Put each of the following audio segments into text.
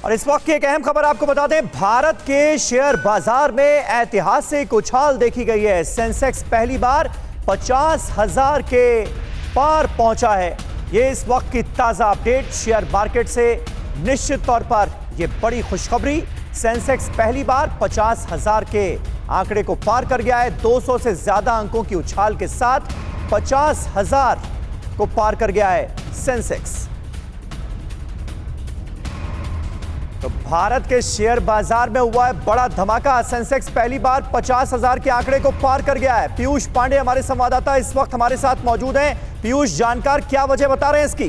और इस वक्त की एक अहम खबर आपको बता दें, भारत के शेयर बाजार में ऐतिहासिक उछाल देखी गई है। सेंसेक्स पहली बार 50,000 के पार पहुंचा है। ये इस वक्त की ताजा अपडेट शेयर मार्केट से। निश्चित तौर पर यह बड़ी खुशखबरी, सेंसेक्स पहली बार 50,000 के आंकड़े को पार कर गया है। 200 से ज्यादा अंकों की उछाल के साथ 50,000 को पार कर गया है सेंसेक्स। तो भारत के शेयर बाजार में हुआ है बड़ा धमाका। सेंसेक्स पहली बार 50,000 के आंकड़े को पार कर गया है। पीयूष पांडे हमारे संवाददाता इस वक्त हमारे साथ मौजूद हैं। पीयूष, जानकार क्या वजह बता रहे हैं इसकी?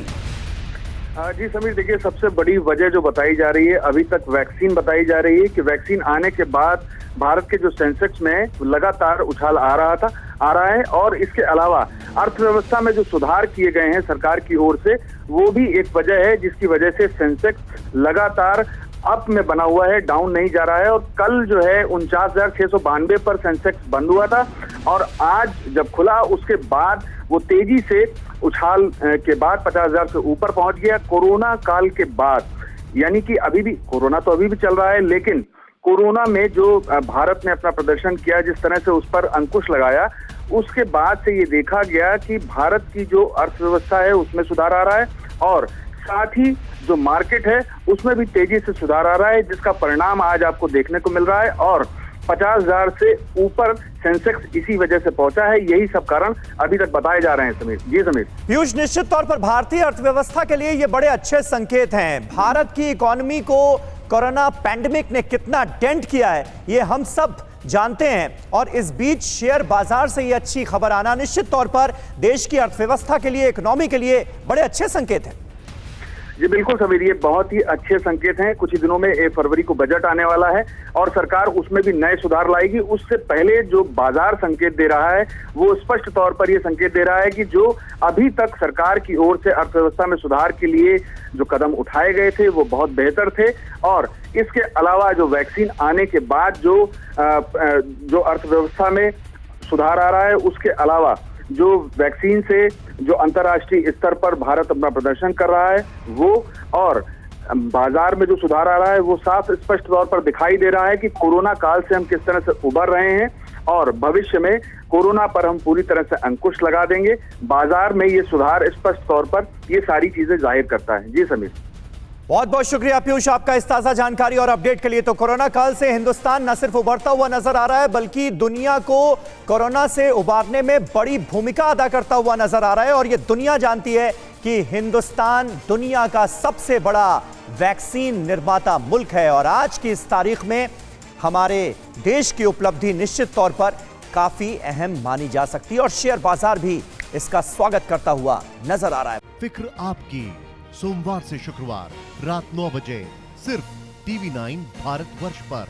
जी समीर, देखिए सबसे बड़ी वजह जो बताई जा रही है अभी तक वैक्सीन बताई जा रही है कि वैक्सीन आने के बाद भारत के जो सेंसेक्स में लगातार उछाल आ रहा है और इसके अलावा अर्थव्यवस्था में जो सुधार किए गए हैं सरकार की ओर से, वो भी एक वजह है जिसकी वजह से सेंसेक्स लगातार अप में बना हुआ है, डाउन नहीं जा रहा है। और कल जो है 49,692 पर सेंसेक्स बंद हुआ था और आज जब खुला उसके बाद वो तेजी से उछाल के बाद 50,000 से ऊपर पहुंच गया। कोरोना काल के बाद, यानी कि अभी भी कोरोना तो अभी भी चल रहा है, लेकिन कोरोना में जो भारत ने अपना प्रदर्शन किया, जिस तरह से उस पर अंकुश लगाया, उसके बाद से ये देखा गया कि भारत की जो अर्थव्यवस्था है उसमें सुधार आ रहा है और साथ ही जो मार्केट है उसमें भी तेजी से सुधार आ रहा है, जिसका परिणाम आज आपको देखने को मिल रहा है। और 50,000 से ऊपर सेंसेक्स इसी वजह से पहुंचा है। यही सब कारण अभी तक बताए जा रहे हैं समीर। जी समीर। पीयूष, निश्चित तौर पर भारतीय अर्थव्यवस्था के लिए ये बड़े अच्छे संकेत हैं। भारत की इकोनॉमी को कोरोना पैंडेमिक ने कितना डेंट किया है ये हम सब जानते हैं, और इस बीच शेयर बाजार से ये अच्छी खबर आना निश्चित तौर पर देश की अर्थव्यवस्था के लिए, इकोनॉमी के लिए बड़े अच्छे संकेत हैं। जी बिल्कुल समीर, ये बहुत ही अच्छे संकेत हैं। कुछ ही दिनों में 1 फरवरी को बजट आने वाला है और सरकार उसमें भी नए सुधार लाएगी। उससे पहले जो बाजार संकेत दे रहा है वो स्पष्ट तौर पर ये संकेत दे रहा है कि जो अभी तक सरकार की ओर से अर्थव्यवस्था में सुधार के लिए जो कदम उठाए गए थे वो बहुत बेहतर थे। और इसके अलावा जो वैक्सीन आने के बाद जो अर्थव्यवस्था में सुधार आ रहा है, उसके अलावा जो वैक्सीन से जो अंतर्राष्ट्रीय स्तर पर भारत अपना प्रदर्शन कर रहा है वो, और बाजार में जो सुधार आ रहा है वो साफ स्पष्ट तौर पर दिखाई दे रहा है कि कोरोना काल से हम किस तरह से उबर रहे हैं और भविष्य में कोरोना पर हम पूरी तरह से अंकुश लगा देंगे। बाजार में ये सुधार स्पष्ट तौर पर ये सारी चीजें जाहिर करता है। जी समीर, बहुत बहुत शुक्रिया पीयूष आपका इस ताजा जानकारी और अपडेट के लिए। तो कोरोना काल से हिंदुस्तान न सिर्फ उभरता हुआ नजर आ रहा है बल्कि दुनिया को कोरोना से उबारने में बड़ी भूमिका अदा करता हुआ नजर आ रहा है। और ये दुनिया जानती है कि हिंदुस्तान दुनिया का सबसे बड़ा वैक्सीन निर्माता मुल्क है और आज की इस तारीख में हमारे देश की उपलब्धि निश्चित तौर पर काफी अहम मानी जा सकती है और शेयर बाजार भी इसका स्वागत करता हुआ नजर आ रहा है। फिक्र आपकी, सोमवार से शुक्रवार रात 9 बजे सिर्फ TV9 भारतवर्ष पर।